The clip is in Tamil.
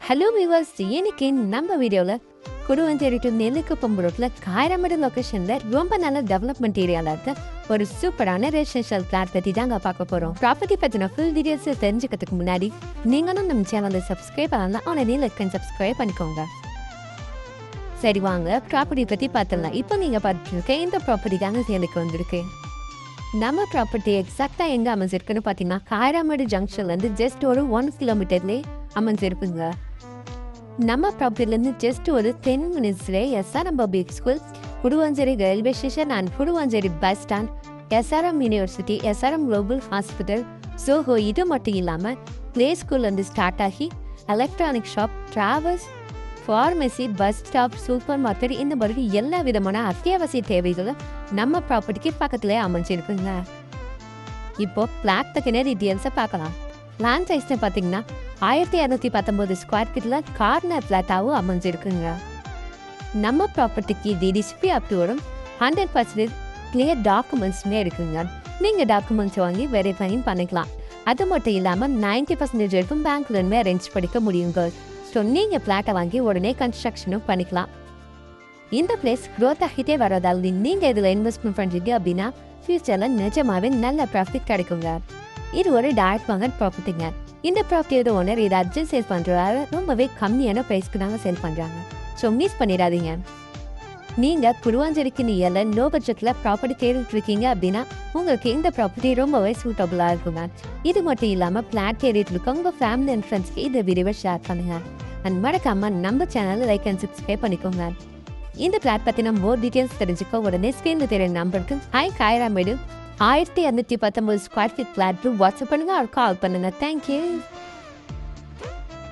ஹலோ வியூவர்ஸ், இன்னைக்கு நம்ம வீடியோவில் குடுவஞ்சேரி டு நெல்லிக்குப்பம் ரோட்டில் காயரமடு லொக்கேஷனில் ரொம்ப நல்ல டெவலப்மெண்ட் ஏரியாவில் இருக்க ஒரு சூப்பரான ரெசிடென்ஷியல் ஃப்ளாட் பற்றி தாங்க பார்க்க போகிறோம். ப்ராப்பர்ட்டி பற்றின ஃபுல் டீடைல்ஸ் தெரிஞ்சுக்கிறதுக்கு முன்னாடி நீங்களும் நம்ம சேனலை சப்ஸ்கிரைப் பண்ணலாம். உடனே லைக் அண்ட் சப்ஸ்கிரைப் பண்ணிக்கோங்க. சரி வாங்க ப்ராப்பர்ட்டி பற்றி பார்த்துடலாம். இப்போ நீங்கள் பார்த்துருக்க இந்த ப்ராப்பர்ட்டி தாங்க சேலுக்கு வந்திருக்கு. நம்ம ப்ராப்பர்ட்டி எக்ஸாக்டாக எங்கே அமைஞ்சிருக்குன்னு பார்த்தீங்கன்னா காயரமடு ஜங்ஷன்லேருந்து ஜஸ்ட் ஒரு 1 கிலோமீட்டர்லேயே அமைஞ்சிருக்குங்க. நம்ம ப்ராப்பர்ட்டிலேருந்து ஜஸ்ட் ஒரு 10 மினிட்ஸ்லேயே SRM public school, Guduvanchery railway station and Guduvanchery bus stand, SRM university, SRM global hospital, Zoho, இது மட்டும் இல்லாமல் ப்ளே ஸ்கூல்லேருந்து ஸ்டார்ட் ஆகி electronic shop, travels, pharmacy, bus stop, super market, இந்த மாதிரி எல்லா விதமான அத்தியாவசிய தேவைகளும் நம்ம ப்ராப்பர்ட்டிக்கு பக்கத்துலேயே அமைஞ்சிருக்குங்க. இப்போ ஃப்ளாட் பற்றின டீட்டெயில்ஸை பார்க்கலாம். லேண்ட் சைஸ்னு பார்த்தீங்கன்னா 1219 ஸ்கொயர் ஃபீட்டில் கார்னர் ஃப்ளாட்டாகவும் அமைஞ்சிருக்குங்க. நம்ம ப்ராப்பர்ட்டிக்கு டிடிசிபி அப்ரூவலும் 100% கிளியர் டாக்குமெண்ட்ஸுமே இருக்குங்க. நீங்கள் டாக்குமெண்ட்ஸ் வாங்கி வெரிஃபையும் பண்ணிக்கலாம். அது மட்டும் இல்லாமல் 90% வரைக்கும் பேங்க் லோனுமே அரேஞ்ச் பண்ணிக்க முடியுங்க. ஸோ நீங்கள் ஃப்ளாட்டை வாங்கி உடனே கன்ஸ்ட்ரக்ஷனும் பண்ணிக்கலாம். இந்த பிளேஸ் க்ரோத் ஆகிட்டே வரதால் நீங்கள் இதில் இன்வெஸ்ட்மெண்ட் பண்ணுறீங்க அப்படின்னா ஃபியூச்சரில் நிஜமாகவே நல்ல ப்ராஃபிட் கிடைக்குங்க. இது ஒரு டைரக்ட் மார்க்கெட் ப்ராப்பர்ட்டிங்க. இந்த ப்ராப்பர்ட்டியோட ஓனர் இதை அர்ஜென்ட் சேல் பண்ணுறாரு. ரொம்பவே கம்மியான ப்ரைஸ்க்கு தாங்க சேல் பண்ணுறாங்க. ஸோ மிஸ் பண்ணிடாதீங்க. நீங்கள் குடுவாஞ்சேரிக்கு நியரில் லோ பட்ஜெட்டில் ப்ராப்பர்ட்டி தேடிட்டு இருக்கீங்க அப்படின்னா உங்களுக்கு இந்த ப்ராப்பர்ட்டி ரொம்பவே சூட்டபுளாக இருக்குங்க. இது மட்டும் இல்லாமல் ஃப்ளாட் தேடிட்டு இருக்க உங்கள் ஃபேமிலி அண்ட் ஃப்ரெண்ட்ஸ்க்கு இந்த வீடியோவை ஷேர் பண்ணுங்கள். அண்ட் மறக்காமல் நம்ம சேனலை லைக் அண்ட் சப்ஸ்கிரைப் பண்ணிக்கோங்க. இந்த ஃப்ளாட் பற்றின மோர் டீட்டெயில்ஸ் தெரிஞ்சுக்க உடனே ஸ்க்ரீனில் தெரியுற நம்பருக்கு காயரமடு 1219 ஸ்கொயர் ஃபீட் ஃப்ளாட் வாட்ஸ்அப் பண்ணுங்கள், கால் பண்ணுங்கள். தேங்க்யூ.